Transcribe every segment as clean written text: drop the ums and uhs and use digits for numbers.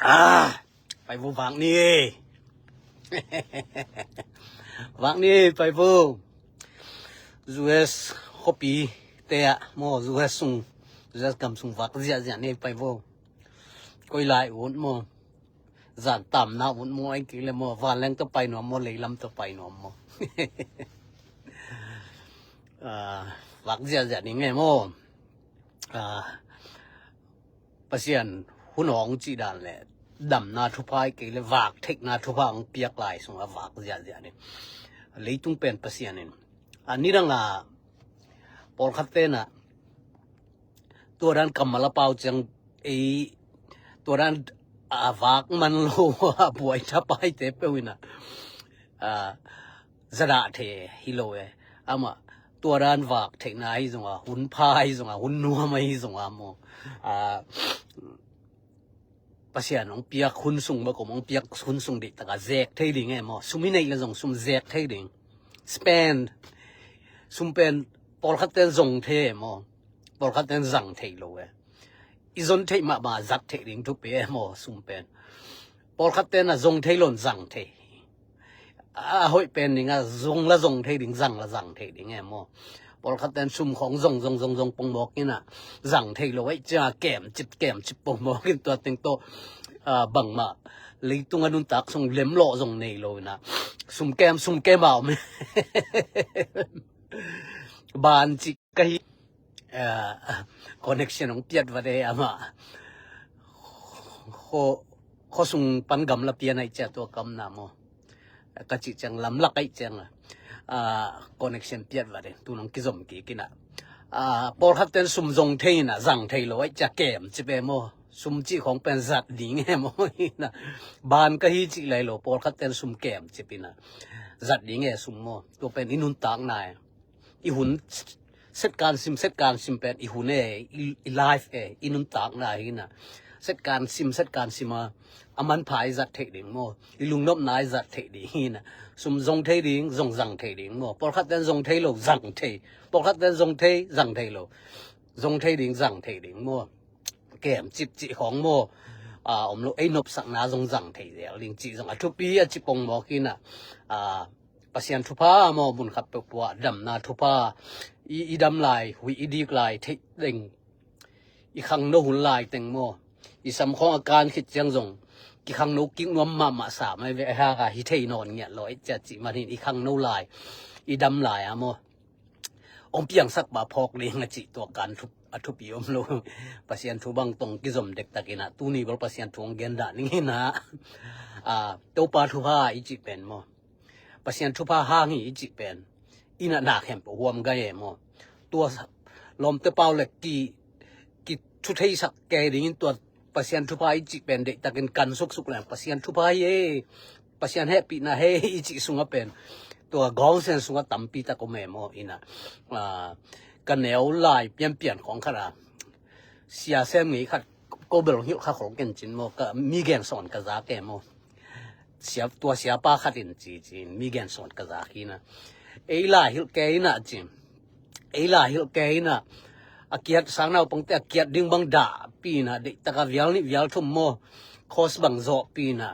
ไปบูฟังนี่ ฟังนี่ไปบู US คปีเตะโม US ซุง US กำซุงฟักเสียนี่ไปบูก้อยลายอุ่นโมจานต่ำนะอุ่นโมไอ้กิเลโมฟันแรงตัวไปหนอมโมเลยลำตัวไปหนอมโม ฟักเสียนี่ไงโมประเสียนหุ่นหองจีดานแหละดำนาทุพายกิเลวากเทคนาทุพางเปียกลายส่งวากเสียนี่เลยตุ้งเป็นประเสียนนี่อันนี้ดังปอลคัตเตนะตัวนั้นกำมะละเปาจังตัวนั้นวากมันโลป่วยทับไปเจ็บไปวินะสระเทฮิโลเออามาตัวนั้นวากเทคนาฮิส่งหุ่นพายส่งหุ่นนัวไม่ส่งโมประเสียนองเปียกคุณส่งบะกมองเปียกคุณส่งดิตะกะแจกเทดิงไงโมซุมิในละส่งซุมแจกเทดิงสเปนซุมเป็นปอลคัตเตนส่งเทโมปอลคัตเตนจังเทโลเออีซอนเทมาจัดเทดิงทุกเปโมซุมเป็นปอลคัตเตนน่ะส่งเทลอนจังเทหอยเป็นนี่งะส่งละส่งเทดิงจังละจังเทดิงไงโมปอลคัตเตนซุมของส่งปงบอกนี่น่ะจังเทโลไว้จ้าแก้มจิบปงบอกกินตัวติงโตบังมาเลยตุงอนุนตักส่งเล็มโลส่งในโลนะซุมแก้มเอามั้ยบานจิกะคอนเนคชั่นของเปียดว่าได้อามาขอส่งปันกำละเปียในเจ้าตัวกำนะโมกะจิจังลำลักไอ้จังคอนเนคชั่นเปียดว่าได้ตุนองกิซอมกิกินะปอลคัตเตนซุมจงเทนะจังเทโลไว้จะแก้มจิเปโมซุมจิของเป็นสัตว์ดิงโมนะบานกะฮิจิไลโลปอลคัตเตนซุมแก้มจิปินะสัตว์ดิงซุมโมตัวเป็นอินุนตางนายอีหุ่นเซตการซิมเป็นอีหุ่นอีไลฟ์อีนุนตางนายนะเซตการซิมอามันพายจัดเทดิงโมอีลุงนบนายจัดเทดิงนะซุมจงเทดิงจงจังเทดิงโมปอลคัตเตนจงเทโลจังเทปอลคัตเตนจงเทจังเทโลจงเทดิงจังเทดิงโมแก้มจิของโมอมโลไอ้นบสักนาจงจังเทเดียวลิงจิจงทุปีจิปงบอกกินะปัสยันทุพาโมบุญขับเปปวะดำนาทุพาอีดำลายหุยอีดีกลายเทเด้งอีขังโนหุ่นลายเต็งโมอีสำของอาการคิดจังจงอีขังโนกิ้งนวมมาสามไม่เวหากะฮิเทนอนเงี้ยลอยจะจิมาหินอีขังโนลายอีดำลายโมองเปียงสักบาพอกเลี้ยงจิตัวการทุบยมโลปัสยันทุบังตรงกิจมเด็กตะกินะตูนี่บอลปัสยันทวงเกนดานี่นะตัวปาทุพาอีจิเป็นโมปัสยันทุพาห้างอีจิเป็นอีน่ะหนักแหมปวมกะเยโมตัวลมเตเปาเล็กกีทุเทสักแกดิงตัวปัสยันทุพาอีจิเป็นเด็กตะกินกันสุกแหลมปัสยันทุพาเยปัสยันแฮปีนะเฮอีจิสุงะเป็นตัวกองเซนสุงะตัมปีตะกเมโมอีน่ะกันแนวลายเปลี่ยนของขนาดเสียเส้นนี้ค่ะก็เบลหิวข้าของกันจินโมก็มีแกนสอนกระซาแกโมเสียป้าขัดินจีนมีแกนสอนกระซาคีนะลาหิลแกน่ะจินลาหิลแกน่ะอาเกียดสังนาปังแต่อาเกียดดึงบังดาปีน่ะเด็กตะกะเวียลนี่เวียลทุ่มโมคอสบังโซปีน่ะ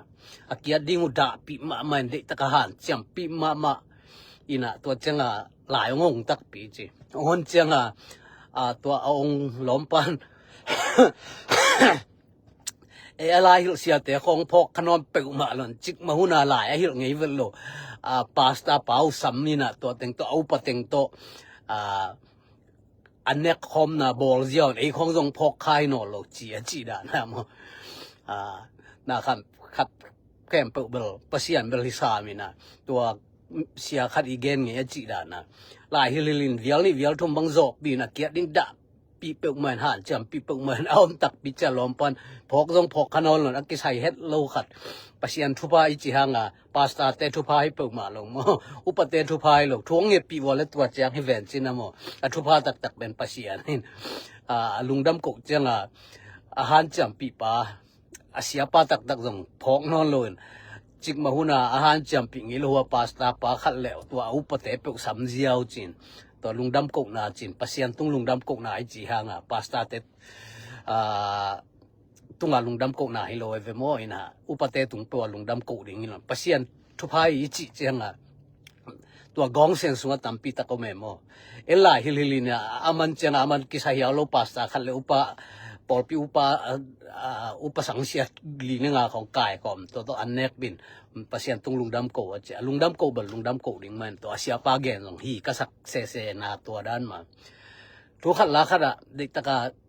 อาเกียดดึงอุดาปีมามันเด็กตะกะหันจังปีมาอีน่ะตัวจังหลายงงตักปีจีคนจังตัวองล้อมปันอะไรหิลเสียแต่ของพกขนมเปิวมาหล่นจิกมาหุนาหลายหิลไงเวลโลพาสต้าเปล่าซัมนี่นะตัวเต็งตัวเอาปะเต็งตัวอันเนี้ยคอมนะบอลเจียวไอ้ของทรงพกไข่หนอโลจีดานะมั้งนะครับแก้มเปิวเบลปัสยันเบลฮิสามินะตัวเสียขัดอีเกนไงจีดานะลายฮิลินเวียลนี่เวียลทุ่มบังโจปีนะเกียดดิ้งดาปีเปิกเหมือนหันจำปีเปิกเหมือนเอาตักปีจะล้อมปันพกทรงพกขนมหล่นอักกิใส่เฮ็ดโลขัดปัสยันทุพาอิจิฮังพาสต้าเตทุพาให้เปิกมาลงโมอุปเตทุพาให้ลงทวงเงียปีวอลเลตัวจังให้แวนจินะโมทุพาตักเป็นปัสยันลุงดำกกจังอาหารจำปีปาเสียปาตักจงพกนอนลงจิกมาหุนาอาหารจำปีงี้ลัวพาสต้าปาขัดแล้วตัวอุปเตเปิกสัมเจียวจินตัวลุงดำกกนาจินปัสยันตุงลุงดำกกนาไอจีหางพาสต้าเต tunga lungdam ko na hilo eve mo ina upate tung to lungdam ko ding ina pasien thupai ichi chenga tua gong sen sunga tampi ta ko memo ela hililina aman chenga aman kisahia lo pasta khalle upa polpi upa sangsia lininga khong kai kom to anek bin pasien tung lungdam ko acha lungdam ko bal lungdam ko ding man to asia pa gen long hi ka sak se na to dan ma to khat la khara dikta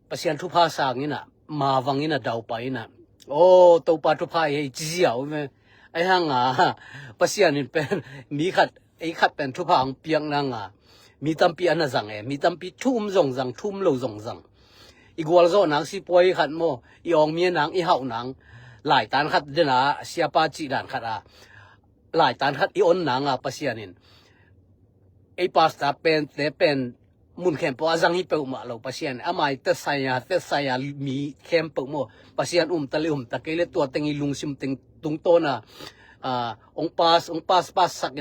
pasien thu pha sang ina ma wangina dau pa ina o to pa thu pha he ji jiao me ai hanga pasien in pen mi khat ai khat pen thu pha ang piang na nga mi tampi ana zang e mi tampi thum zong zang thum lo zong zang igwal zo nang si poi khat mo i ong mi nang i hau nang lai tan khat dena sia pa chi dan khat a lai tan khat i on nang a pasien in ai pasta pen te pen mun khem po azang hi pe ma lo pasien amai te saya mi khem po mo pasien tali takele to tengi lungsim teng tung to na ong pas sak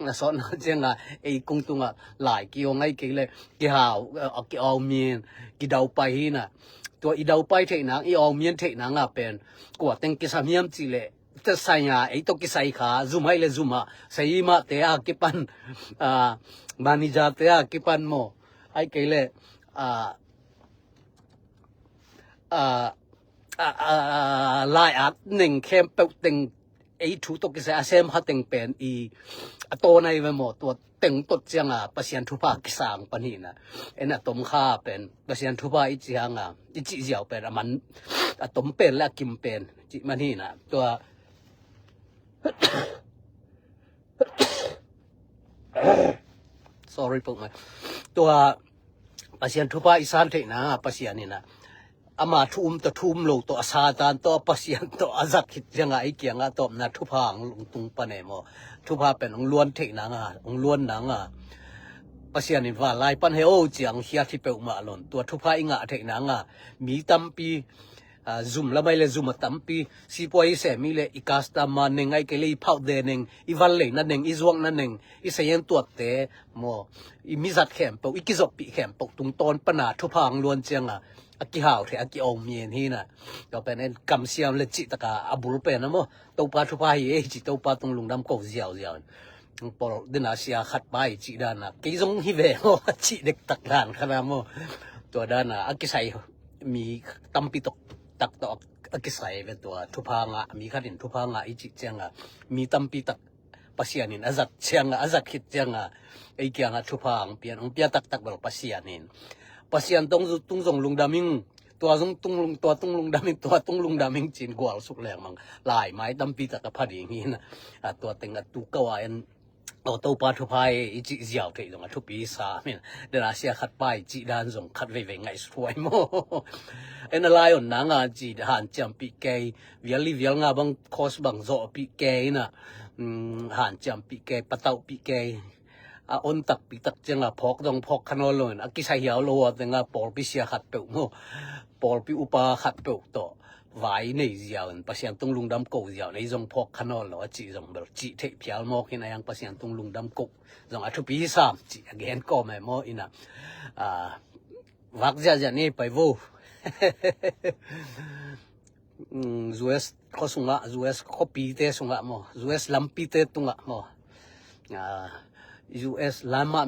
na so na jenga ei kung tunga lai ki ongai kele ki hau ki au mien ki dau pai hi na to i dau pai the na i au mien the na nga pen ko teng ki samiam chi le te saya ei to ki sai kha zumai le zuma sai ma te a ki pan manija te a ki pan mo ai kele lai at ning khem pe teng ei thu to ki sa sem ha teng pen I to nai ve mo to teng tot changa pasien thu pa ki sang pani na ena tom kha pen pasien thu pa I chianga I chi jiao pen aman atom pen la kim pen chi mani na to sorry po ma to pasien thu pa isan the na pasien ni na ama thum lo to asa tan to pasien to azak hit janga I kianga to na thu phang lung tung pa ne mo thu pha pen ong luan the na nga ong luan na nga pasien in va lai pan he o chiang hia thi pe ma lon to thu pha inga the na nga mi tampi zoom la mai le zoom tampi si poi se mi le ikasta ma nengai ke le phau de neng I val le na neng I zuang na neng I sayen to te mo I mizat khem po I kizop pi khem po tung ton pana thu phang luan chianga aki hau the aki ong mien hi na to pen en kam siam le chi taka abul pen na mo to pa thu pa hi chi to pa tung lungdam ko ziao por dina sia khat bai chi dana ke jong hi ve ho chi dek tak dan khana mo to dana aki sai mi tampi tok tak to aki sai ve to thu pa nga mi khatin thu pa nga I chi changa mi tampi tak pasianin azat changa azat khit changa ei kyanga thu pa ang pian ong pia tak bal pasianin pasian tung zong lungdaming tua tung lungdaming chin gwal suk leng mang lai mai tampi ta ka phadi ngi na tua tenga tu kawa en to pa thu pai I chi jiao the jong thu pi sa min de la sia khat pai chi dan jong khat ve ngai suai mo en lai on na nga chi han cham pi ke vial nga bang khos bang zo pi ke na han cham pi ke patau pi ke on tak pi tak chenga phok dong phok khanolon akisai hiao lo tenga pol pi sia khat pe mo pol pi upa khat pe to vai nei jiao en pasian tung lungdam ko jiao nei jong phok khanol lo chi jong bel chi the phial mo kin ayang pasian tung lungdam ko jong athu pi sam chi again ko me mo ina wak ja ni pai vo US kosunga US kopi te sunga mo US lampi te tunga mo US lama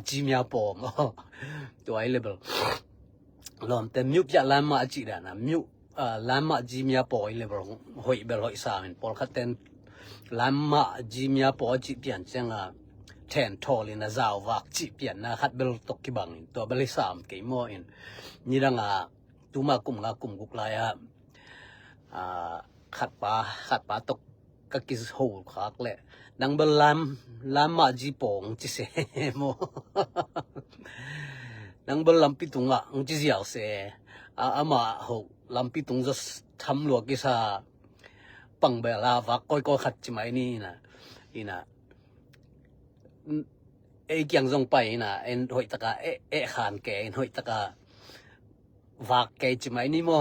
ji mia po mo to ai level lom te myu pya lama chi da na myu lama ji mia po ai level hoi bel hoi sa min pol khaten lama ji mia po chi pian changa ten tol in a zaw wak chi pian na khat bel tok ki bang to bel sam ke mo in ni ranga tuma kum guk la ya khat pa tok ka kis ho khak le nang bel lam ma ji pong chi se mo nang bel lam pi tunga ng chi jiao se ama ho lam pi tung jo tham lo ki sa pang be la wa koi khat chi mai ni na ina e kyang jong pai na en hoi taka e khan ke en hoi taka wak ke chi mai ni mo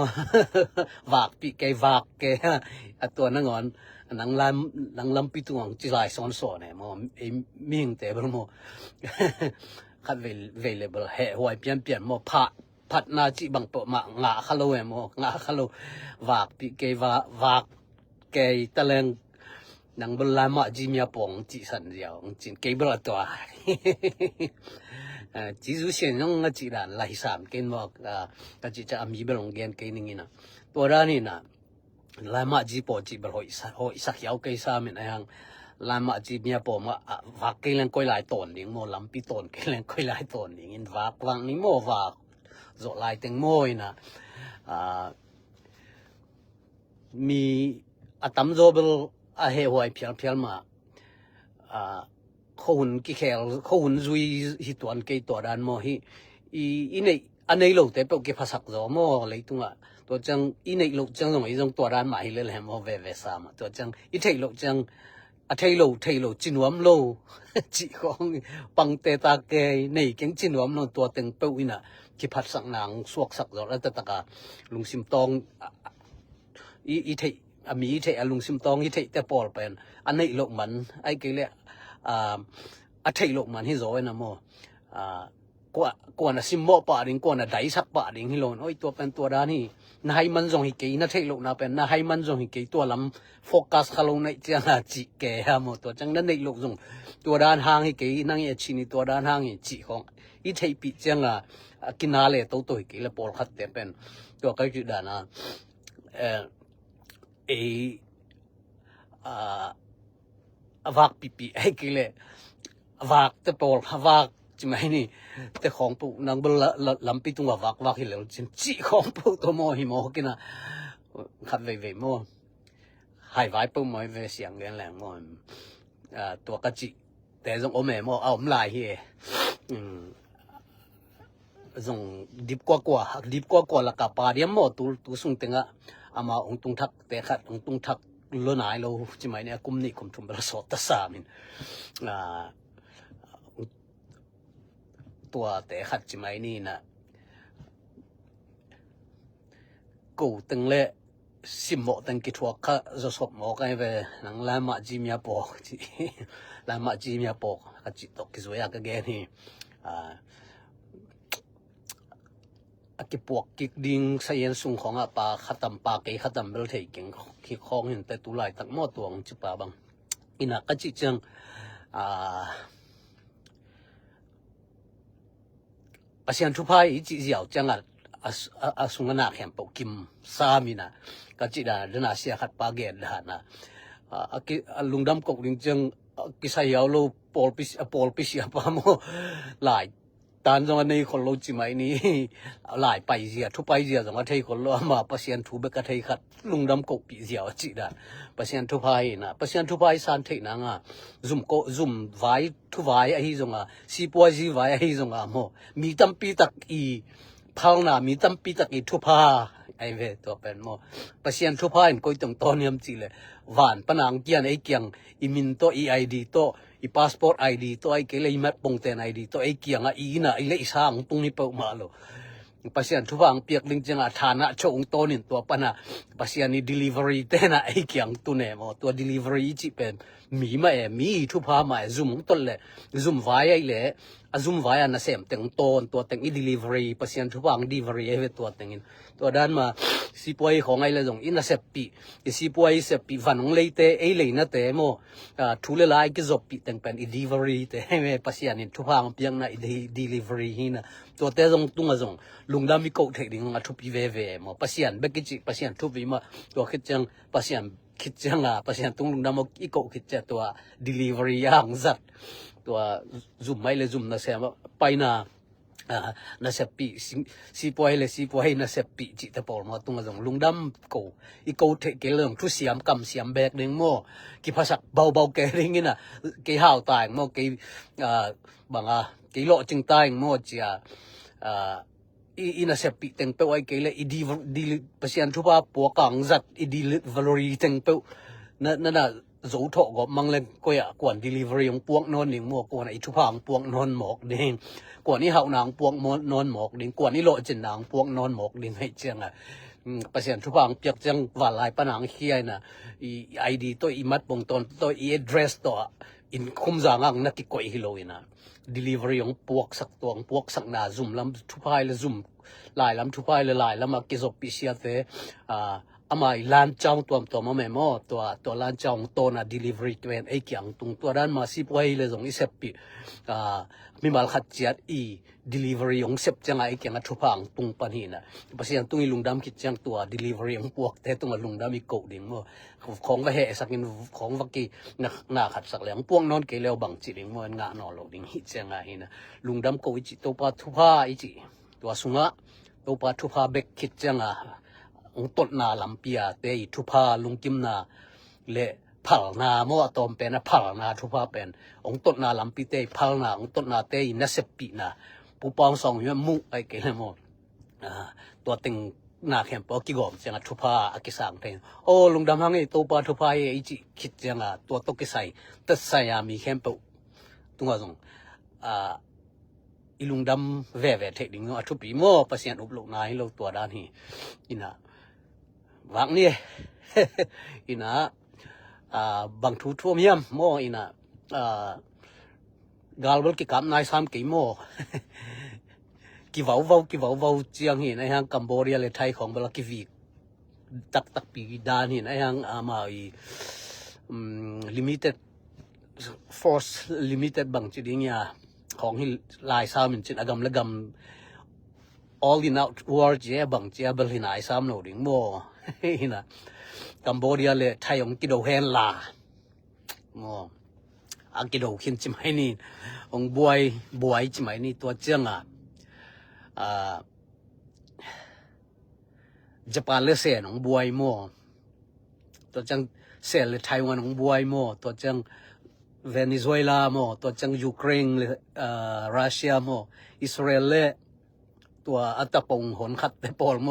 wak pi ke wak ke atwa na ngon nang lam pi tuang chi lai son so ne mo ming te bel mo khat available he hoi pian mo pha ผัดนาจิบังปมางาคาโลเอโมงาคาโลวากปิเกวากเกตะเลงนังบลามาจิเมียปองจิสันเดียวจินเกบลตัวจิซุเสียนงจิดานไลสามเกนบอกกะจิจะมีเบลงเกนเกนิงินะตัวรานี่นะลามาจิปอจิบลโหอิสักยาวเกซามินยังลามาจิเมียปอมวากเกเลงก้อยหลายตนดิงโมลัมปิตนเกเลงก้อยหลายตนดิงอินวากวังนิโมวากโซลายเต็งโมยนะมีอตัมโซเบลอาเฮวายเพียลมาเขาหุ่นกิเคลเขาหุ่นซุยฮิตวันเกยตัวด้านโมฮิอีในอันในโลกแต่เปกภาษาโซโมเลยตุงอ่ะตัวจังอีในโลกจังตรงอีตรงตัวด้านมาฮิเลลแฮมโมเวสามตัวจังอีเทโลจังอะเทโลจินวมโลจิของปังเตตาเกยในเก่งจินวมโลตัวเต็งเปวินะกิพัดสังนางสวกสักโซแล้วตะกะลุงซิมตองอีเทมีอีเทลุงซิมตองอีเทแต่ปอลเป็นอันในโลกมันไอ้เกลอะเทโลกมันฮิโซนะโมกว่านะซิมโมปะดิงกว่านะไดสักปะดิงฮิโลนโอ้ยตัวเป็นตัวดานี่นะให้มันจงฮิเกนะเทโลกนะเป็นนะให้มันจงฮิเกตัวลำโฟกัสคาลงในจังจิเกฮะโมตัวจังนั้นในโลกจงตัวด้านห่างฮิเกนั่งเอชินีตัวด้านห่างฮิจิของอีเทปิจังกินาเลตัวฮิเกละปอลขัดแต่เป็นตัวก็จุดานะวากปีไอ้เกลวากแต่ปอลวากจิไม่นี่แต่ของปุ๊นังบลลำปีตุงวากฮิเลวจิของปุ๊ตัวโมหิโมกินะขัดเวโมหายไว้ปุ๊มอยเวเสียงเงินแหลงโมตัวกะจิแต่ทรงโอเมโมเอามลายเฮทรงดิบกว่าละกะปาเดียมโมตูสุงเตงะอามาองตุงทักแต่ขัดองตุงทักโลนายโลจิไม่เนี่ยกุมนี่กุมทุมบลสอตสามินตัวแต่ขัดจิไม่นี่นะกูตึงเละสิมโมตึงกิทัวข้าจะสอบหมอกันไปนังลามาจิมีปอกจิลามาจิมีปอกขัดจิตตกกิสวยากะแกนี่กิปวกกิดิงเสียนสุงของปาขัดตำปาเกยขัดตำเบลเทกิงขี้คองเห็นแต่ตุลายตักหม้อตัวของจิปาบังอินักกะจิจังอาเซียนทุพายจิเจียวจังสุงนาแข่งปกิมซามินะกะจิดาเดนาเสียขัดปาเกดดานะลุงดำกกลิงจังกิสายาวโลปอลปิสยาปามหลายตานจงในคนโลจิไม่นี่หลายไปเสียทุไปเสียจงว่าไทยคนโลมาเปอร์เซ็นต์ทุเบกไทยขัดลุงดำกกปีเสียวจิดาเปอร์เซ็นต์ทุพายนะเปอร์เซ็นต์ทุพายสันเทนังซุ่มไว้ทุไว้ไอ้จงซีปัวซีไว้ไอ้จงโมมีตั้มปีตักอีพาวนามีตั้มปีตักอีทุพาไอ้เวตัวเป็นโมเปอร์เซ็นต์ทุพายก็ต้องตอนยำจีเลยหวานปนังเกียนไอ้เกียงอิมินโตอีไอดีโตi passport ID to ai kele mat pongten ID to ai kianga ina ile isang tung ni pau malo pasian thuwang piak ling changa thana chong tonin to pana pasian ni delivery te na ai kyang tu ne mo to delivery chi pen mi ma mi thu pha ma zoom tol le zoom vai ai le azum vai ana sem teng ton to teng i delivery pasian thuwang delivery e to tengin to dan ma si poi khong ai le jong in a sep pi si poi sep pi vanong le te ai le na te mo thu le lai ki zop pi teng pen i delivery te me pasian ni thuwang piang na i delivery hina to te jong tunga jong lungdam mi ko the ding a thu pi ve mo pasian bekichi pasian thu bi ma to khit chang pasian khit chang pasian tung lungdam mo i ko khit cha to delivery yang zat to zoom mai le zoom na se ma paina na sepi si poi na sepi chi ta pol mo tung jong lungdam ko i ko the ke leng thu siam kam siam bek ding mo ki phasak bau ke ring ina ke hao tai mo ke banga ke lo ching tai mo chia ina sepi teng pe ai ke le i di pasian thu pa po kang zat i di valory teng pe na zo tho go manglen ko ya kwan delivery ong puak non ning mo ko na i thu phang puak non mok ding ko ni hau nang puak non mok ding ko ni lo chin nang puak non mok ding hai chang pasian thu phang piak chang wa lai panang khiai na i ID to i mat bong ton to i address to in khum zangang na ki koi hiloina delivery ของพวกสักตัวพวกสักนาซุ่มลำทุพายละซุ่มหลายลำทุพายละหลายลำมากิจบปิเสียเตอามาลานเจ้าตัวมาแม่มอตัวลานเจ้าตัวน่ะ delivery ตัวไอ้เกี่ยงตรงตัวด้านมาสิบไว้เลยตรงนี้เสพปิมีมาขัดเจียดdelivery ของเสพจังไอ้เกี่ยงทุพังตรงปนีน่ะภาษาตรงนี้ลุงดำคิดจังตัว delivery ของพวกแต่ตรงลุงดำมีโกดิ่งมั้งของก็เหสักนิดของวักกี้น่าขัดสักแล้วพวกนอนเกลียวบังจิดิ่งมั้งงานอนหลอกดิ่งฮิตจังไงนะลุงดำโกอิจิตัวปาทุพาอิจิตัวสุงะตัวปาทุพาเบกคิดจังองตดนาลำเปียเตยทุพาลุงกิมนาเลพัลนาโมอตอมเป็นพัลนาทุพาเป็นองตดนาลำปีเตยพัลนาองตดนาเตยนัสปีนาปูปองสองยมุไอเกลโมตัวติงนาเข้มปอกิกอมจังทุพาอกิสังเทนโอ้ลุงดำฮังไอตัวปาทุพาไอจิคิดจังตัวตกิไซตัดไซยามีเข้มปอตุงว่าสงอีลุงดำเว่เทดิ่งอทุปีโมภาษาอุปโลกนายโลตัวด้านนี้อินะวังนี่อินะบางทุทั่วเมียมโมอินะกาลบลกิกามนายสามกี่โมกี่ว้าวเจียงหินไอ้ฮังกัมพูชาเลยไทยของบลกิวีตักปีดานหินไอ้ฮังมาlimited force limited บางจุดนี้ของที่ลายสามมันจิตอากรรมละกรรม all in out war เจ้าบางเจ้าบริหารสามโนดิ่งโมฮินะกัมพูชาเลยไทยองกิโดเฮนลาโมอังกิโดขินจิไหมนี่องบวยจิไหมนี่ตัวเจ้าญี่ปุ่นเลยเสียองบวยโมตัวจังเสียเลยไต้หวันองบวยโมตัวจังเวเนซุเอลาโมตัวจังยูเครนเลยรัสเซียโมอิสราเอลเลยตัวอัตปงหนขัดเตปอลโม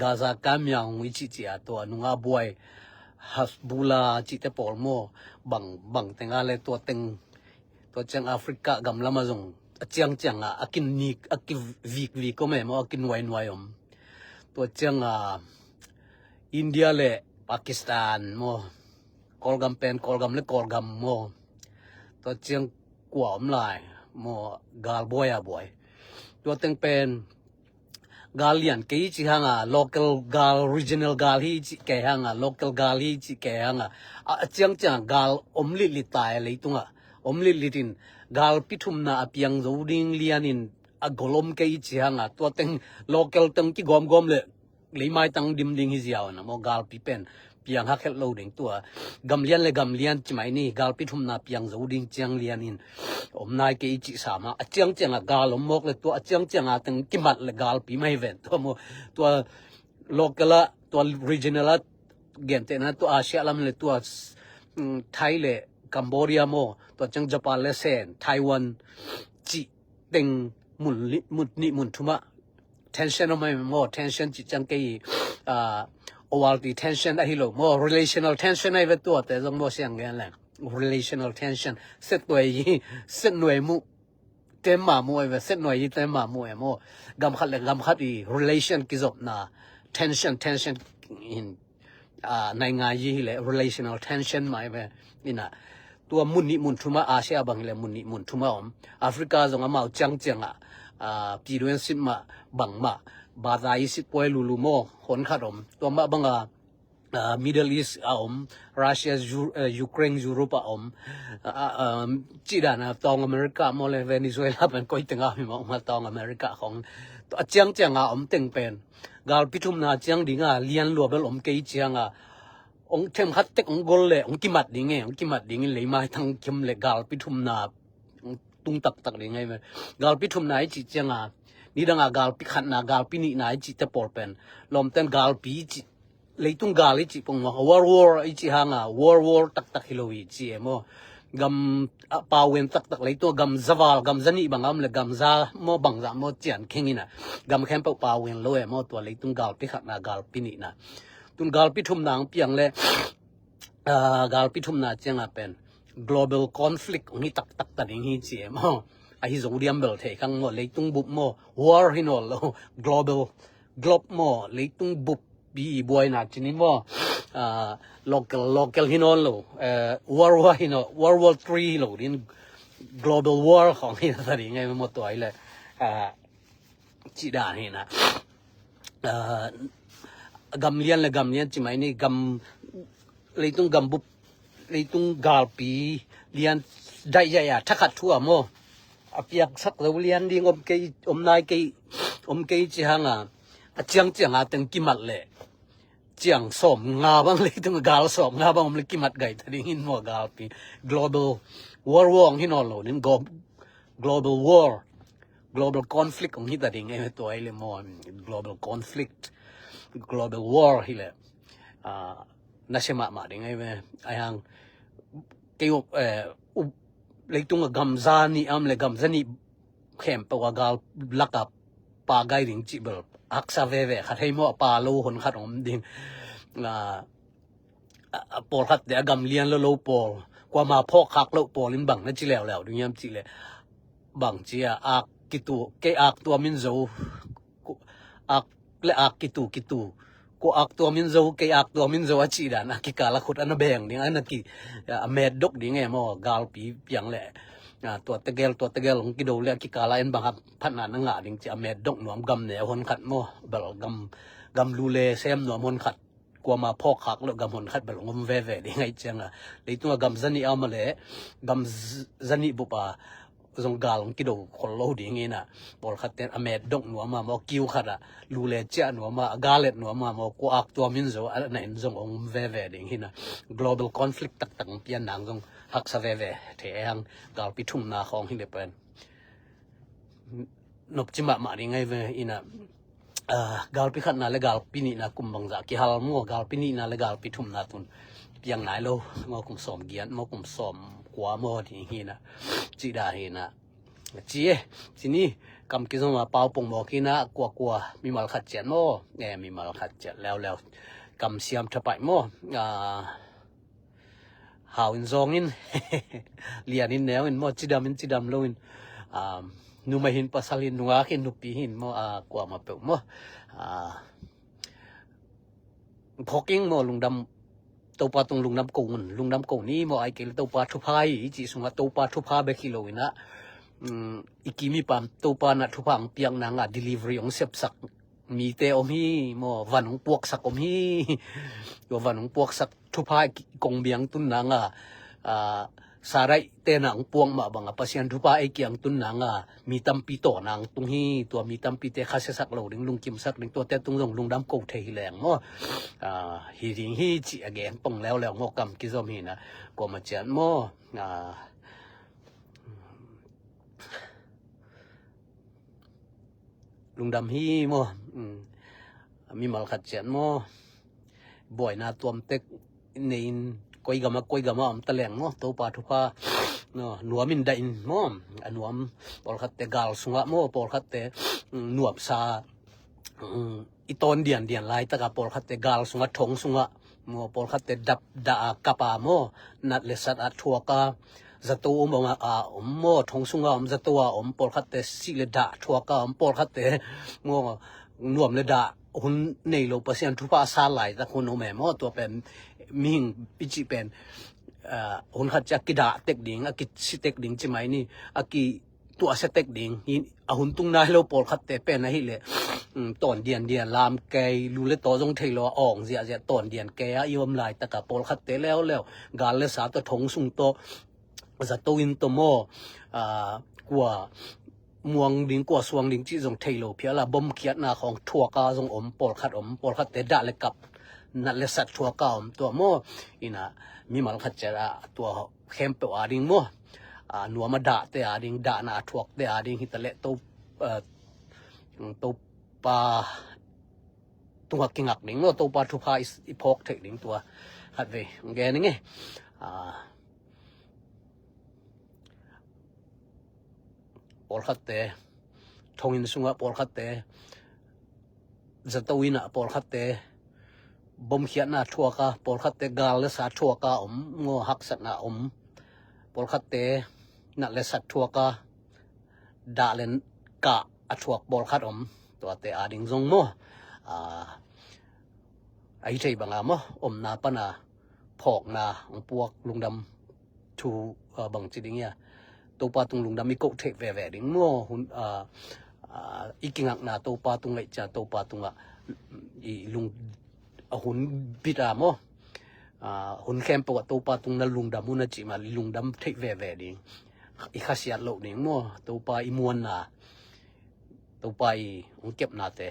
กาซากามยังวิจิเจียตัวนุงอาบวยฮัสบูลาจิเตปอลโมบังเตงอะไรตัวเต็งตัวจังแอฟริกากำละมาจงจังอากินนิกอากิวิกก็ไม่โมอากินไวอมตัวจังอินเดียเลยปากีสถานโมกอลกัมเป็นกอลกัมเลยกอลกัมโมตัวจังกว่าอมลายโมกาลบอยตัวเต็งเป็นกาลยันเกย์จิฮังlocal กาล regional กาลฮีจิเกฮังlocal กาลฮีจิเกฮังจังกาลอมลิตายเลยตุงอมลิตินกาลพิทุมนาอเปียงโจดิงเลียนินกลมเกย์จิฮังตัวเต็ง local เต็งที่กอมเลยเลยไม่ตั้งดิมดิงฮิเซียวนะโมกาลพิเป็นเปียงฮักเฮลโลดิงตัวกำเลียนจิไหมนี่กาลพิทุมนาเปียงโจดิงจังเลียนินอมนายเกย์จิสามาจังกาลอมมกเลยตัวจังตั้งกิมัดเลยกาลปีไม่เว้นตัวโมตัวโลกละตัว regional เกนเตนะตัวอาเซียลามเลยตัวไทยเลยกัมพูชาโมตัวจังญี่ปุ่นเลยเซนไต้หวันจิเต็งมุนทุมะ tension ไม่โม tension จิจังเกย์ORT tension ได้หรอโม relational tension ไอ้เวตัวแต่ต้องโมเสียงกันแหละ relational tension เสร็จตัวยี่เสร็จหน่วยมุเต็มมามัวเวเสร็จหน่วยยี่เต็มมามัวโมกำขัดอี relation กิจบนะ tension in ในงานยี่เลย relational tension หมายว่านี่นะตัวมุนทุมาอาเซียบางเลยมุนทุมาแอฟริกาจงอามาจังปีด้วยสิมาบังมาบาดายสิป่วยลูโมคนขัดตัวมาบังMiddle East รัสเซียยูเครนยุโรปจีดานะตองอเมริกาโมเลเวเนซุเอลาเป็นก้อยตึงมีมาตองอเมริกาของตัวเจียงเต็งเป็นกาลพิทุมนาเจียงดิ่งเลียนรัวเบลเกยเจียงเทมขัดเต็กกอลเลยกิมัดดิ่งเลยมาทั้งคิมเลยกาลพิทุมนาตุงตักดิ่งกาลพิทุมนาจีเจียงนี่ดังกาลพิขัดนากาลพินินาจีเตปอลเป็นลมเต็นกาลพิจีเลยตุงกาลจีปงวอร์จีฮังวอร์ตักฮิโลวีจีโมกำปาเวนตักเลยตัวกำซาวลกำซันนี่บางเลยกำซาโมบางซาโมเจียนเข่งนี่นะกำแค่ปาเวนโลโมตัวเลยตุงกาลพิขัดนากาลพินินะตุงกาลพิทุมนางเปียงเลยกาลพิทุมนาเจียงเป็น global conflict นี่ตักดิ่งฮีจีโมไอ้โจดียมเบลเทคังโมเลยตุงบุบโม war ฮิโนโล global โมเลยตุงบุบบีบวยนัดจินิโมlocal ฮิโนโลWorld War 3โลดิน global war ของที่ตะดิไงหมดตัวเลยจิดานี่นะกำเลียนและกำเลียนจิไหมนี่กำเลยต้องกำบุเลยต้องกาลปีเลียนได้ใหญ่ทักขัดทั่วโมอเปียกสักเราเลียนดิ่งอมนายเกยจิฮังเจียงตึงกิมัดเลยเจียงสมงาบังเลยต้องกาลสมงาบังเลยกิมัดไก่ตะดิหินมัวกาลปี global war วองที่นอนโลนี่ global war global conflict ของที่ตะดิไงตัวไอ้เลยมอน global conflict global war ที่เลยน่าเชื่อมาดิไงไอ้ฮังเกี่ยวเลยตรงกำซานี่เลยกำซานี่เข้มปวกาลลักกับปากไก่ดิ่งจิบลอักษาเว่ขัดให้มัวปาโลคนขัดอมดิ่งปอลขัดเดี๋ยวกำเลียนโลปอลกว่ามาพอกขักโลปอลินบังนั่นจิแล้วดูยามจิเลยบังจีอักกิตูเกอักตัวมินโซอักและอักกิตูกูอักตัวมินโซเกอักตัวมินโซอจีดานะกิกาละขุดอันแบงดิ่งอันนักกิเมดดกดิ่งไงมัวกาลปีเปียงแหละตัวตะเกลของกิโดเลียกิกาลาอินบังคับพันนานังดิ่งจะเมดดกหนวมกำเนี่ยคนขัดมัวเบลกำลูเลเซมหนวมคนขัดกว่ามาพอกขักแล้วกำคนขัดเบลงมเว่ดิ่งไงจังเลยตัวกำซันนี่เอามาเลยกำซันนี่บุปผาสงกาลกิโดคนโลดิ่งไงนะบอลขัดเต็นอเมดดกหนวมมาคิวขัดลูเลเจ้าหนวมกาเลตหนวมกูอักตัวมินโซอันไหนสงองเว่ดิ่งไงนะ global conflict ตักเปลี่ยนหนังสงหักสะเว่เทียงกาลปิทุ่มนาของหินเดเป็นนบจิมาดิ่งไงอินะกาลปิขัดนาและกาลปินีนากุมบังจากกิฮัลมัวกาลปินีนาและกาลปิทุ่มนาตุนเพียงไหนโลมัวกุมสอมเกียนมัวกุมสอมกว่ามัวที่หินะจีดาหินะจีนี่กำกิจมาเป่าปงบอกหินะกลัวมีมาลขัดเจ็ดมัวมีมาลขัดเจ็ดแล้วกำเสียมทไปมัวหาวินซองอินเลียนินแนวอินมัวจีดำโลอินนูมาหินปัสลินนัวขินนูปีหินมัวกว่ามาเปิดมัวพอกิ้งมัวลุงดำตัวปลาตรงลุงดำกงนี่มัวไอเกลตัวปลาทุพายจีสงตัวปลาทุพาเบกิโลอินะอีกิมีปั๊มตัวปลาหนักทุพังเปียงนางdelivery ของเสียบสักมีเตอมฮีมัววันของปวกสักอมฮีตัววันของปวกสักทุพายกงเบียงตุนนางสาไรเตนังปวงมาบังปัสยันทุพายเกียงตุนนางมีตัมปีโตนางตุงฮีตัวมีตัมปีเตคาเสสักโลดิงลุงกิมสักดิงตัวเตตุงลุงดำโกเทหิแรงมัวฮีดิงฮีจีอเกนปงแล้วมัวกำกิซอมฮีนะก็มาเจนมัวลุงดำฮีมัวมีมาลขัดเจนมัวบ่อยนาตัวมเต็กในกอยกามาตะแหลงมัวตัวปาทุพาหนวมินได้มัวหนวมปอลขัดเตกาลสุงะมัวปอลขัดเตหนวบซาอีตอนเดียนลายตะกาปอลขัดเตกาลสุงะทงสุงะมัวปอลขัดเตดับดากะปามัวนัดเลสัตอัทัวกาจะตัวมัวมัวทงสุงะจะตัวปอลขัดเตสิเลดาทัวกาปอลขัดเตมัวหนวมเลดาหุ่นในโลกเปอร์เซ็นต์ทุพาซาไหลตะคนโอแม่มัวตัวเป็นมิงปิจิเป็นหุ่นขัดจากกิดาเต็กดิ่งกิสิเต็กดิ่งใช่ไหมนี่กิตัวเสเต็กดิ่งหุ่นตุงนายโลปอลขัดเตเป็นอะไรเลยตอนเดียนลามแกลูเลตัวจงเทลออ่องเสียตอนเดียนแกยอมลายตะกับปอลขัดเตแล้วกาลเลสาตัวทงสุงโตจะตัวอินตัวโมกว่ามวงดิ่งกว่าสวงดิ่งที่จงเทโลเพียละบ่มเขียดนาของทัวกาจงปอลขัดเตด่าเลยกับนัดเลสัตทัวกาตัวโมอินะมีมาลขัดเจระตัวเข้มเปอดิ่งโมหนัวมาด่าเตอดิ่งด่านาทัวกเตอดิ่งฮิตเลตัวปลาตัวกิงักดิ่งตัวปลาทุพายอีพอกเทดิ่งตัวขัดเวแกนี่ไงปอลขัดเตทงอินสุงะปอลขัดเตจะตัวอินะปอลขัดเตบ่มเขียนนาทัวกาปอลขัดเตกาลเลสาทัวกางัวหักสัตนาปอลขัดเตนัดเลสัตทัวกาดาเลนกะอัทวกปอลขัดตัวเตอดิ่งจงโมไอใจบางนาปนาพอกนาของพวกลุงดำทูบังจิดิ่งเนี่ยตัว to pa tung lung dam mi ko thek ve ve ding mo hun ikingak na to pa tung lai cha to pa tung I lung hun bita mo hun kem po to pa tung na lung dam na chi ma lung dam thek ve ve ding I khasiat lo ding mo to pa I muan na to pa I ong kep na te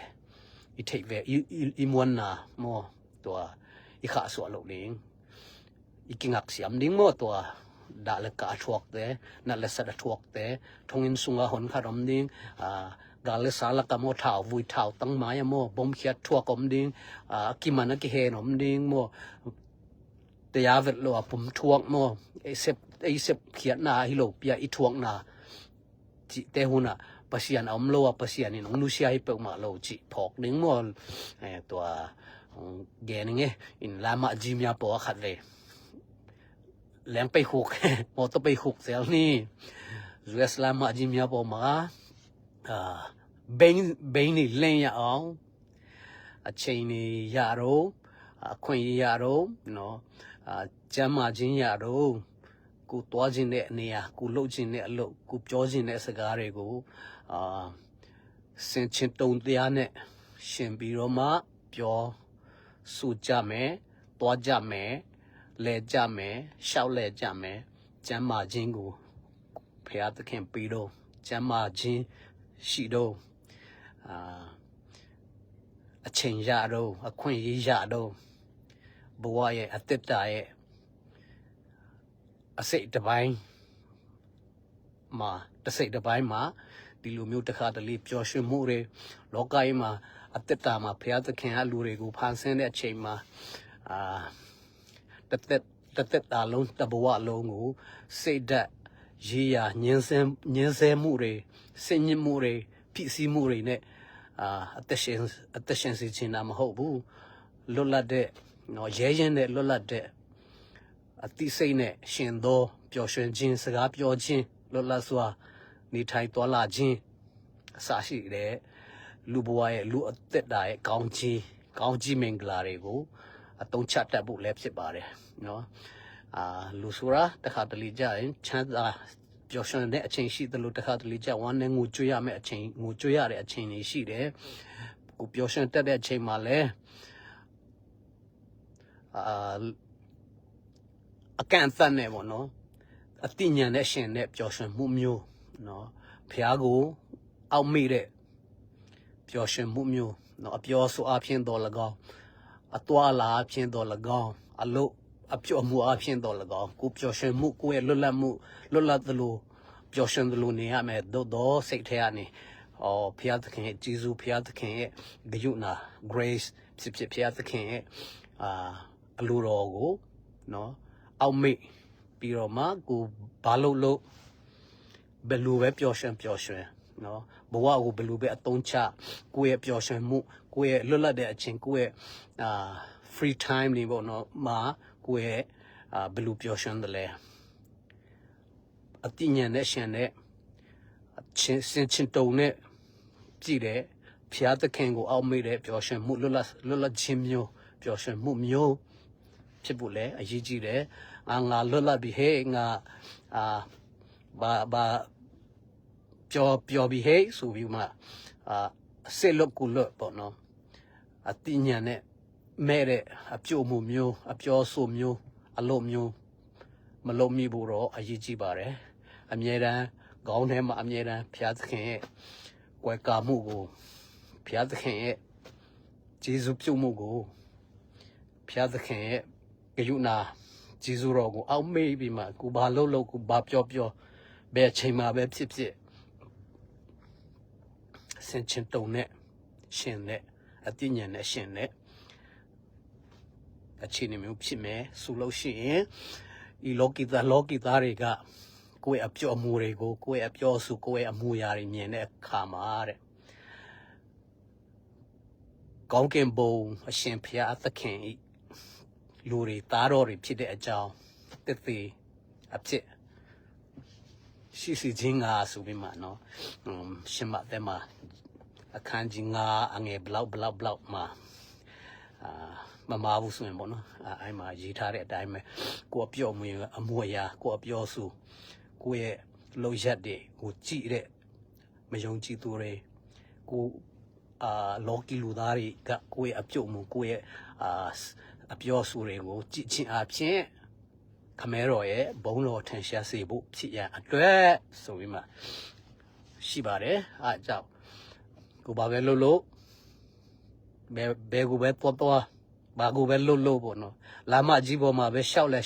I thek ve I muan na mo to I kha so lo ding ikingak siam ding mo to da le ka thuak te na le sa da thuak te thongin sunga hon kharom ding ga le sala ka mo thau vui thau tang mai mo bom khiat thuak om ding ki man ki he nom ding mo te ya vet lo pum thuak mo ei sep khiat na hi lo pia I thuak na chi te huna pasian om lo pasian in ong nu sia hi pe ma lo chi phok ding mo to ge ning in lama jimya po khat veแหลงไปหุกมอตไปหุกเซลนี่รูสลามาจิมยาปอมาเบงนี่เล่นยาเอาเชนนี่ยาโรควนยาโรเนาะจามาจินยาโรกูตัวจินเนี่ยเนี่ยกูโลจินเนี่ยโลกูจ่อจินเนี่ยสกาเรกูเซนชินตงเตียเนี่ยရှင်ပြီးတော့မှပြောစုကြမယ်တွားကြမယ်လဲကြမယ်ရှောက်လဲကြမယ်ကျမ်းမာခြင်းကိုဖျားသခင်ပြီးတော့ကျမ်းမာခြင်းရှိတော့အချိန်ရတော့အခွင့်အရေးရတော့ဘဝရဲ့အသက်တာရဲ့အစိတ်တစ်ပိုင်းမှာတစ်စိတ်တစ်ပိုင်းမှာဒီလိုမျိုးတစ်ခါတလေပျော်ရွှင်မှုတွေလောကကြီးမှာအသက်တာမှာဘုရားသခင်ကလူတွေကိုဖန်ဆင်းတဲ့အချိန်မှာတသက်တာလုံးတဘဝလုံးကိုစိတ်ဓာတ်ရေးရညှင်းဆဲမှုတွေစိတ်ညစ်မှုတွေဖိစီးမှုတွေနဲ့အသက်ရှင်စေချင်တာမဟုတ်ဘူးလွတ်လပ်တဲ့နော်ရဲရင်နဲ့လွတ်လပ်တဲ့အသိစိတ်နဲ့ရှင်သောပျော်ရွှင်ခြင်းစကားပြောခြင်းလွတ်လပ်စွာနေထိုင်သွားလာခြင်းအစရှိတဲ့လူဘဝရဲ့လူအသက်တာရဲ့ကောင်းကြီးမင်္ဂလာတွေကိုအသုံးချတတ်ဖို့လည်းဖြစ်ပါတယ်နော်လူဆိုတာတခါတလေကြရင်ချမ်းသာပျော်ရွှင်တဲ့အချိန်ရှိသလိုတခါတလေကြဝမ်းနဲ့ငိုကြွေးရမယ့်အချိန်ငိုကြွေးရတဲ့အချိန်တွေရှိတယ်ကိုပျော်ရွှင်တတ်တဲ့အချိန်မှာလည်းအကန့်အသတ်နဲ့ပေါ့နော်အတိညာနဲ့ရှင်နဲ့ပျော်ရွှင်မှုမျိုးနော်ဖျားကိုအောက်မေ့တဲ့ပျော်ရွှင်မှုမျိုးနော်အပျော်ဆိုအဖြစ်တော်၎င်းအတွာလာအဖြစ်တော်၎င်းအလို့အပျော်မှုအဖြစ်တော်၎င်းကိုပျော်ရွှင်မှုကိုရဲ့လွတ်လပ်သလိုပျော်ရွှင်သလိုနေရမယ်တော့စိတ်ထဲကနေဖျားသခင်ရဲ့ကျေးဇူးဖျားသခင်ရဲ့ဂရုဏာ grace ဖြစ်ဖျားသခင်ရဲ့အလိုတော်ကိုနော်အောက်မေ့ပြီးတော့မှကိုဘာလို့ဘယ်လိုပဲပျော်ရွှင်နော်ဘဝကိုဘယ်လိုပဲအသုံးချကိုယ့်ရဲ့ပျော်ရွှင်မှုကိုယ့်ရဲ့လွတ်လပ်တဲ့အချိန်ကိုယ့်ရဲ့free time တွေပေါ့နော်မှာကိုယ့်ရဲ့ဘယ်လိုပျော်ရွှင်တယ်လဲအတိညာနဲ့ရှင်နဲ့ချင်းတုံနဲ့ကြည့်တယ်ဖျားသခင်ကိုအောက်မေ့တဲ့ပျော်ရွှင်မှုလွတ်လပ်ခြင်းမျိုးပျော်ရွှင်မှုမျိုးဖြစ်ဖို့လဲအရေးကြီးတယ်ငါလွတ်လပ်ပြီဟဲ့ငါဘာပျော်ပြီးဟဲ့ဆိုပြီးမှစေလွတ်ကိုလွတ်ပေါ့နော်အတိညာနဲ့မဲ့တဲ့အပြုတ်မှုမျိုးအပြောဆိုမျိုးအလုပ်မျိုးမလုပ်မိဘူးတော့အရေးကြီးပါတယ်အမြဲတမ်းခေါင်းထဲမှာအမြဲတမ်းဘုရားသခင်ရဲ့ကွယ်ကာမှုကိုဘုရားသခင်ရဲ့ကျေးဇူးပြုမှုကိုဘုရားသခင်ရဲ့ဂရုဏာကျေးဇူးတော်ကိုအောက်မေ့ပြီးမှကိုဘာလုပ်ကိုဘာပြောဘယ်အချိန်မှာပဲဖြစ်ဆင်ချင်တုံနဲ့ရှင်နဲ့အတိညာနဲ့ရှင်နဲ့အခြေအနေမျိုးဖြစ်မယ်ဆိုလို့ရှိရင်ဒီလောကီသားတွေကကိုယ့်ရဲ့အပြော့အမူတွေကိုကိုယ့်ရဲ့အပြောစုကိုယ့်ရဲ့အမူအရာတွေမြင်တဲ့အခါမှာတဲ့ကောင်းကင်ဘုံအရှင်ဘုရားသခင်ဤလူတွေသားတော်တွေဖြစ်တဲ့အကြောင်းတည်အဖြစ်ရှိခြင်းငါဆိုပြီးမှနော်ရှင်မတဲ့မှာအခန်းကြီးငါအငယ်ဘလောက်မှာမမာဘူးဆိုရင်ပေါ့နော်အဲ့မှာရေးထားတဲ့အတိုင်းပဲကိုယ်အပြော့အမူအရာကိုယ်အပြောစုကိုယ့်ရဲ့ လောက်ရက်တွေကိုကြည့်တဲ့မယုံကြည်သူတွေကိုလော်ကီလူသားတွေကကိုယ့်ရဲ့အပြုတ်မှုကိုယ့်ရဲ့အပြောဆိုတွေကိုကြည့်ချင်းအဖြစ်ခမဲတော်ရဲ့ဘုံတော်ထင်ရှားစေဖို့ဖြစ်ရန်အတွက်ဆိုပြီးမှရှိပါတယ်အားကြောင့်ကိုဘာပဲလို့ဘယ်ကိုပဲတော့ဘာကိုပဲလို့ပေါ့နော်လာမကြီးပေါ်မှာပဲရှောက်လဲ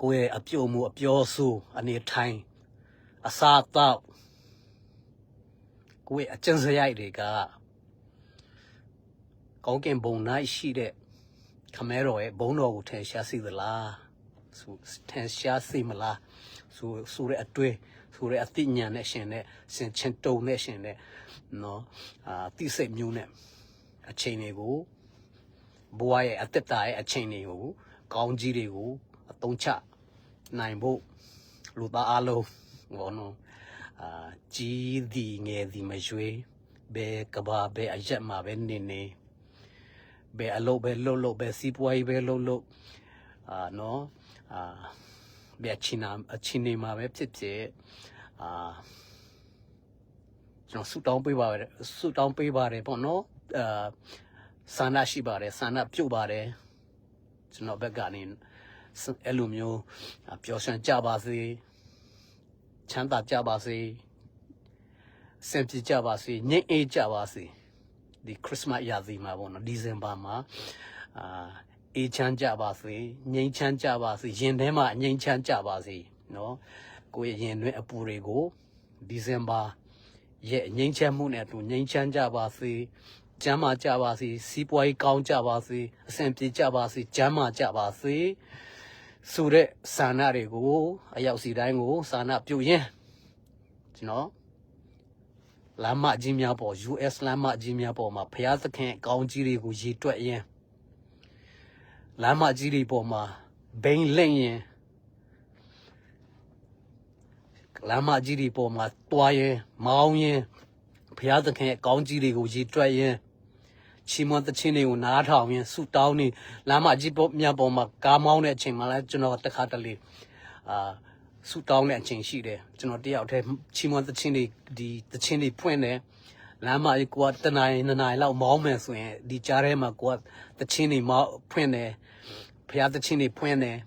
ကိုယ့်ရဲ့အပြုတ်မှုအပြောဆိုအနေထိုင်အစားတောက်ကိုယ့်ရဲ့အကျင့်စရိုက်တွေကကောင်းကင်ဘုံ၌ရှိတဲ့ခမဲတော်ရဲ့ဘုံတော်ကိုထင်ရှားစေသလားထင်ရှားစေမလားဆိုတဲ့အတွေ့ဆိုတဲ့အသိဉာဏ်နဲ့ရှင်နဲ့စင်ချင်းတုံနဲ့ရှင်နဲ့နော်တိစိတ်မျိုးနဲ့အချိန်တွေကိုဘဝရဲ့အသက်တာရဲ့အချိန်တွေကိုကောင်းကြီးတွေကိုအသုံးချနိုင်ဖို့လူသားအလုံးဘောနော်ကြီးသည်ငယ်သည်မရွေးဘယ်ကဘာဘယ်အရက်မှာပဲနေဘယ်အလုပ်ပဲလုပ်ဘယ်စီးပွားရေးပဲလုပ်နော်ဘယ်အချင်းနေမှာပဲဖြစ်ကျွန်တော်ဆူတောင်းပေးပါတယ်ပေါ့နော်ဆန္ဒရှိပါတယ်ဆန္ဒပြုတ်ပါတယ်ကျွန်တော်ဘက်ကနေအဲ့လိုမျိုးပျော်ရွှင်ကြပါစေချမ်းသာကြပါစေစင်ပြေကြပါစေငြိမ်အေးကြပါစေဒီခရစ်စမတ်ရာသီမှာပေါ့နော်ဒီဇင်ဘာမှာအေးချမ်းကြပါစေငြိမ်ချမ်းကြပါစေရင်ထဲမှာငြိမ်ချမ်းကြပါစေနော်ကိုယ့်ရဲ့ရင်တွင်အပူတွေကိုဒီဇင်ဘာရဲ့ငြိမ်ချမ်းမှုနဲ့အတူငြိမ်ချမ်းကြပါစေကျမ်းမာကြပါစေစီးပွားရေးကောင်းကြပါစေအဆင်ပြေကြပါစေကျမ်းမာကြပါစေဆိုတဲ့ဆန္ဒတွေကိုအရောက်စီတိုင်းကိုဆန္ဒပြုရင်းကျွန်တော်လမ်းမကြီးများပေါ် US လမ်းမကြီးများပေါ်မှာဘုရားသခင်အကောင်းကြီးတွေကိုရည်တွက်ရင်းလမ်းမကြီးတွေပေါ်မှာဘိန်းလင့်ရင်လမ်းမကြီးတွေပေါ်မှာတွားရင်မောင်းရင်ဘုရားသခင်အကောင်းကြီးတွေကိုရည်တွက်ရင်းချီးမွမ်းသခြင်းတွေကိုနားထောင်ရင်ဆုတောင်းနေလမ်းမကြီးပေါ်မှာကားမောင်းတဲ့အချိန်မှာလည်းကျွန်တော်တခါတလေဆုတောင်းတဲ့အချိန်ရှိတယ်ကျွန်တော်တယောက်တည်းချီးမွမ်းသခြင်းတွေဒီသခြင်းတွေဖွင့်တယ်လမ်းမကြီးကိုကတနာရီနှစ်နာရီလောက်မောင်းမယ်ဆိုရင်ဒီကြားထဲမှာကိုကသခြင်းတွေမောင်းဖွင့်တယ်ဘုရားသခြင်းတွေဖွင့်တယ်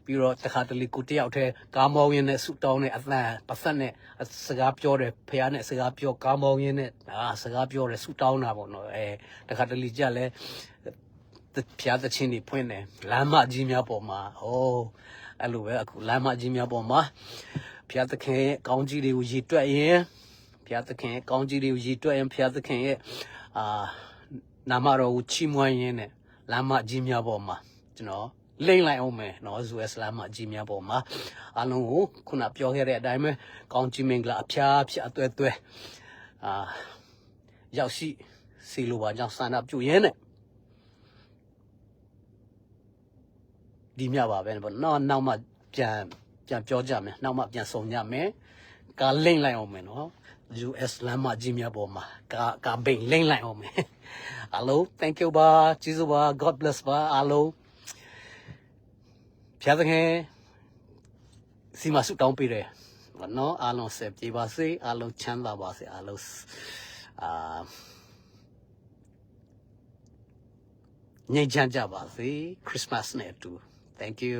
ပြီးတော့တခါတလေကိုတယောက်တည်းကားမောင်းရင်းနဲ့ဆုတောင်းတဲ့အသံပတ်သက်နဲ့စကားပြောတယ်ဘုရားနဲ့စကားပြောကားမောင်းရင်းနဲ့စကားပြောတယ်ဆုတောင်းတာပေါ့နော်တခါတလေကြလဲဘုရားသခြင်းတွေဖွင့်တယ်လမ်းမကြီးများပေါ်မှာအဲ့လိုပဲအခုလမ်းမကြီးများပေါ်မှာဘုရားသခင်ရဲ့ကောင်းကြီးတွေကိုရည်တွက်ရင်ဘုရားသခင်ရဲ့ကောင်းကြီးတွေကိုရည်တွက်ရင်ဘုရားသခင်ရဲ့နာမတော်ကိုချီးမွမ်းရင်းနဲ့လမ်းမကြီးများပေါ်မှာကျွန်တော်လိမ့်လိုက်အောင်မယ်နော် US လမ်းမကြီးများပေါ်မှာအလုံးကိုခုနပြောခဲ့တဲ့အတိုင်းပဲကောင်းကြီးမင်္ဂလာအဖျားဖျားအသွဲရောက်ရှိစီလိုပါကြောင့်ဆန္ဒပြုရင်းနဲ့ဒီမြပါပဲပေါ့နောက်မှပြန်ပြောကြမယ်နောက်မှပြန်ဆုံကြမယ်ကာလိမ့်လိုက်အောင်မယ်နော် US လမ်းမကြီးများပေါ်မှာကာဘိန်လိမ့်လိုက်အောင်မယ်အားလုံး thank you ပါကျေးဇူးပါ God bless ပါအားလုံးဘုရားသခင်စီမဆုတောင်းပေးတယ်နော်အားလုံးဆက်ပြေပါစေအားလုံးချမ်းသာပါစေအားလုံးငြိမ်းချမ်းကြပါစေ Christmas နဲ့အတူ thank you